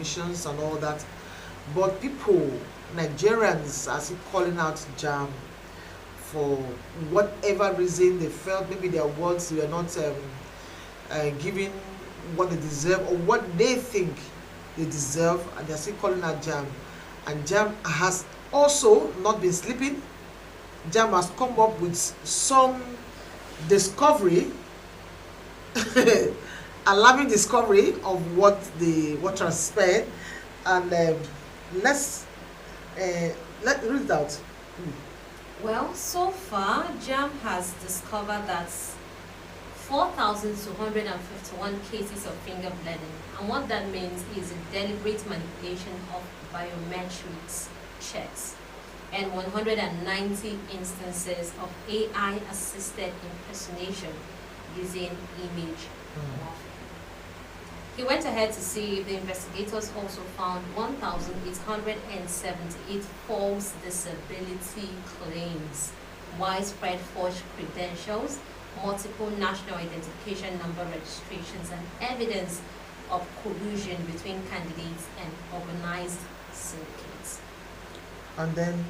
sanctions and all that. But people, Nigerians, are still calling out JAM for whatever reason they felt maybe their words were not giving what they deserve or what they think they deserve, and they're still calling out JAM. And JAM has also not been sleeping. JAM has come up with some discovery, alarming discovery of what transpired, and let's let read it out. Well, so far, JAM has discovered that 4,251 cases of finger bleeding, and what that means is a deliberate manipulation of biometrics checks, and 190 instances of AI-assisted impersonation using image morphing. He went ahead to see if the investigators also found 1,878 false disability claims, widespread forged credentials, multiple national identification number registrations, and evidence of collusion between candidates and organized syndicates. And then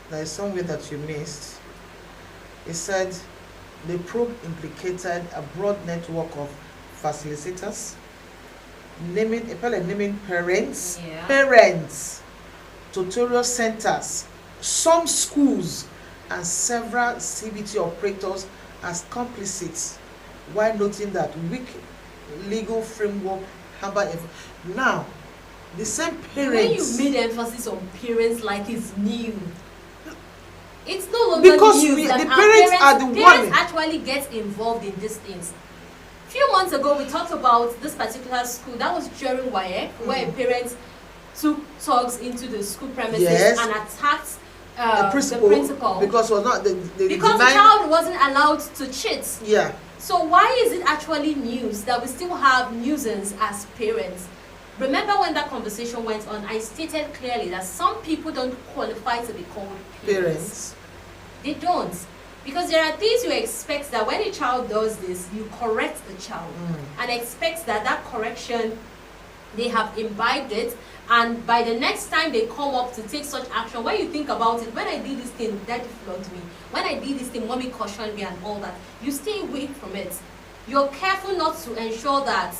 there is somewhere that you missed. It said the probe implicated a broad network of facilitators, naming parents, tutorial centers, some schools, and several CBT operators as complicit, while noting that weak legal framework harbored. Now, the same parents. When you made emphasis on parents like it's new, it's no longer because news that the parents are the parents one actually get involved in these things. A few months ago, we talked about this particular school that was during WAEC, where parents took thugs into the school premises and attacked the principal because was not because the child wasn't allowed to cheat. Yeah. So why is it actually news that we still have nuisance as parents? Remember when that conversation went on, I stated clearly that some people don't qualify to be called parents. They don't. Because there are things you expect that when a child does this, you correct the child and expect that that correction, they have imbibed it, and by the next time they come up to take such action, when you think about it, when I did this thing, daddy flogged me. When I did this thing, mommy cautioned me and all that. You stay away from it. You're careful not to ensure that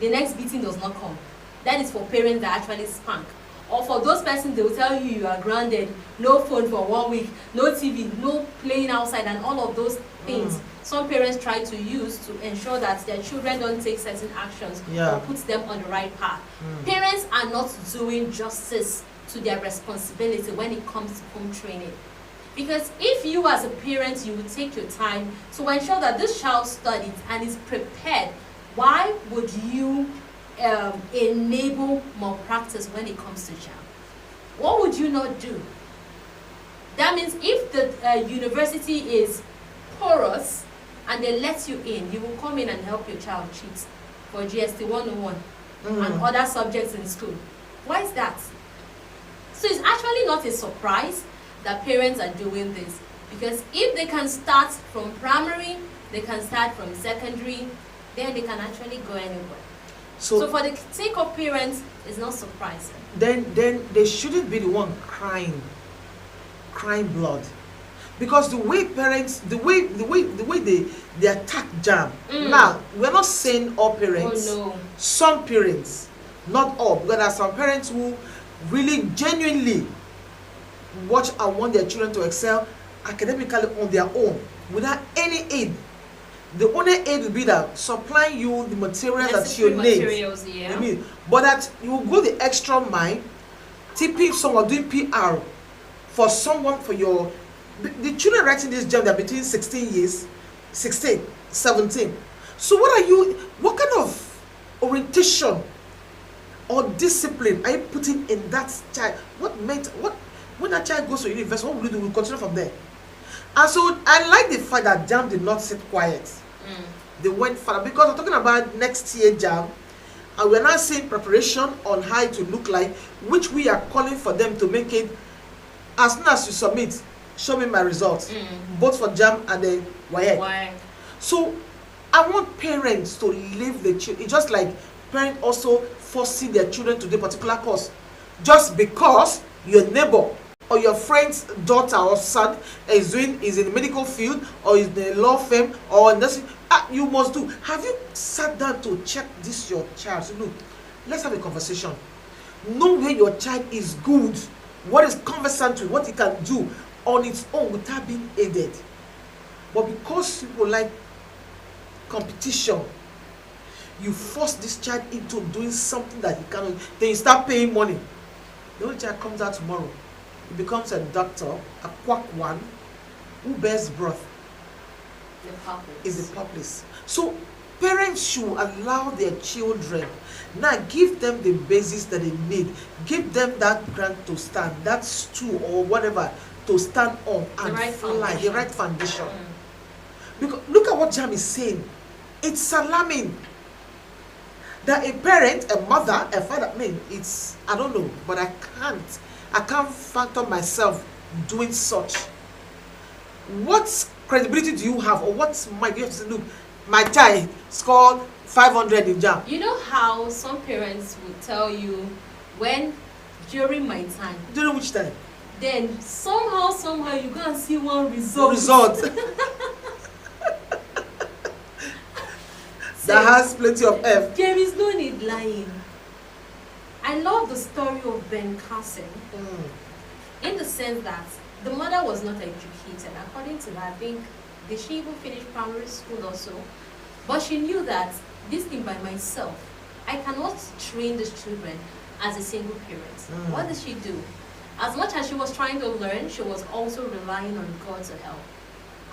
the next beating does not come. That is for parents that actually spank. Or for those persons, they will tell you you are grounded, no phone for 1 week, no TV, no playing outside, and all of those things. Some parents try to use to ensure that their children don't take certain actions or put them on the right path. Parents are not doing justice to their responsibility when it comes to home training. Because if you as a parent, you would take your time to ensure that this child studies and is prepared, why would you enable malpractice when it comes to JAM? What would you not do? That means if the university is porous and they let you in, you will come in and help your child cheat for GST 101 and other subjects in school. Why is that? So it's actually not a surprise that parents are doing this, because if they can start from primary, they can start from secondary, then they can actually go anywhere. So for the sake of parents, it's not surprising. Then they shouldn't be the one crying blood, because the way parents, the way they attack JAM. Now we're not saying all parents. Oh no. Some parents, not all, because there are some parents who really genuinely watch and want their children to excel academically on their own without any aid. The only aid will be that supplying you the materials that you need. But that you will go the extra mile, tipping someone, doing PR for someone, for your the children writing this JAM, they're between 16 years, 16, 17. So what kind of orientation or discipline are you putting in that child? When that child goes to university, what will you do? We'll continue from there. And so I like the fact that JAM did not sit quiet. They went further, because we're talking about next year JAM, and we're now seeing preparation on how it will look like, which we are calling for them to make it as soon as you submit. Show me my results, both for JAM and the WAEC. So I want parents to leave the children. It's just like parents also forcing their children to do a particular course just because your neighbor or your friend's daughter or son is in the medical field or is in a law firm or nursing. You must do. Have you sat down to check this your child? So look, let's have a conversation. Know where your child is good, what is conversant with, what he can do on its own without being aided. But because people like competition, you force this child into doing something that he cannot. Then you start paying money. The only child comes out tomorrow, he becomes a doctor, a quack one, who bears birth is the populace. So parents should allow their children, now give them the basis that they need, give them that ground to stand, that stool or whatever to stand on and fly, the right foundation. Because look at what Jam is saying. It's alarming that a parent, a mother, a father, it's, I don't know, but I can't fathom myself doing such. What credibility do you have, or what might you have to say, look, my child scored 500 in Jam? You know how some parents will tell you, when during my time. During which time? Then somehow you go and see one result. That has plenty of F. There is no need lying. I love the story of Ben Carson, in the sense that the mother was not educated. According to her, I think, did she even finish primary school or so? But she knew that this thing by myself, I cannot train these children as a single parent. What did she do? As much as she was trying to learn, she was also relying on God to help.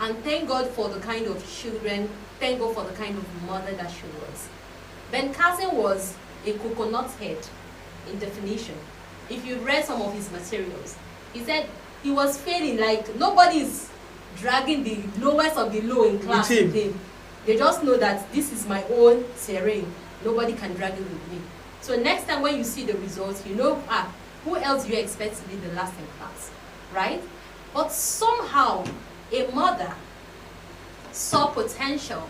And thank God for the kind of children, thank God for the kind of mother that she was. Ben Carson was a coconut head in definition. If you read some of his materials, he said he was failing, like nobody's dragging the lowest of the low in class with him. They just know that this is my own terrain. Nobody can drag it with me. So next time when you see the results, you know, who else do you expect to be the last in class, right? But somehow, a mother saw potential,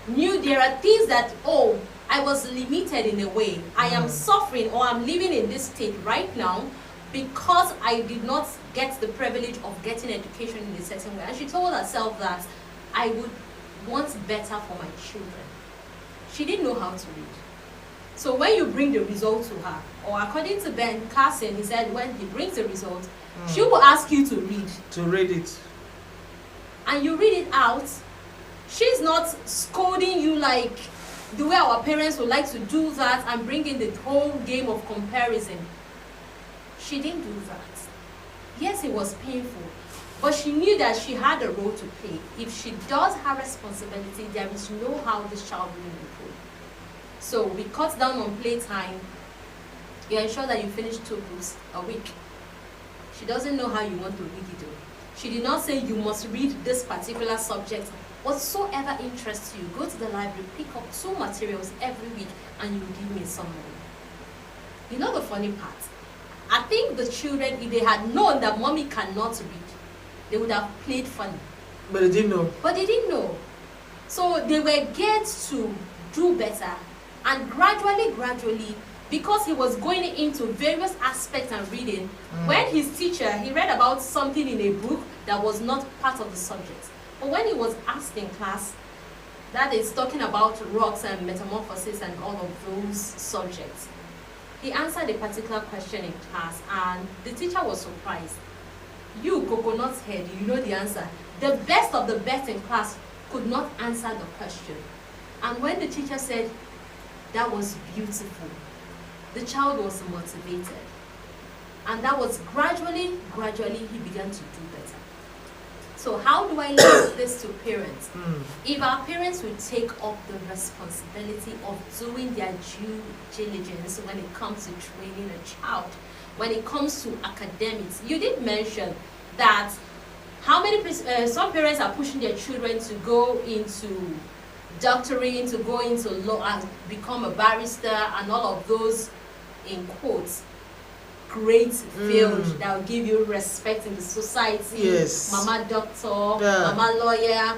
knew there are things that, oh, I was limited in a way. I am suffering, or I'm living in this state right now because I did not get the privilege of getting education in a certain way. And she told herself that I would want better for my children. She didn't know how to read. So when you bring the result to her, or according to Ben Carson, he said when he brings the result, she will ask you to read. To read it. And you read it out. She's not scolding you like the way our parents would like to do that and bring in the whole game of comparison. She didn't do that. Yes, it was painful, but she knew that she had a role to play. If she does her responsibility, there is no how this child will improve. So we cut down on playtime. You ensure that you finish 2 books a week. She doesn't know how you want to read it though. She did not say you must read this particular subject. Whatsoever interests you, go to the library, pick up 2 materials every week, and you will give me a summary. You know the funny part? I think the children, if they had known that mommy cannot read, they would have played funny. But they didn't know. But they didn't know. So they were geared to do better. And gradually, because he was going into various aspects and reading, when his teacher, he read about something in a book that was not part of the subject. But when he was asked in class, that is talking about rocks and metamorphosis and all of those subjects, he answered a particular question in class, and the teacher was surprised. You, coconut head, you know the answer. The best of the best in class could not answer the question. And when the teacher said, that was beautiful, the child was motivated. And that was gradually he began to do better. So how do I leave this to parents? If our parents will take up the responsibility of doing their due diligence when it comes to training a child, when it comes to academics. You did mention that how many some parents are pushing their children to go into doctoring, to go into law and become a barrister and all of those, in quotes, great field that will give you respect in the society. Yes. Mama doctor, mama lawyer.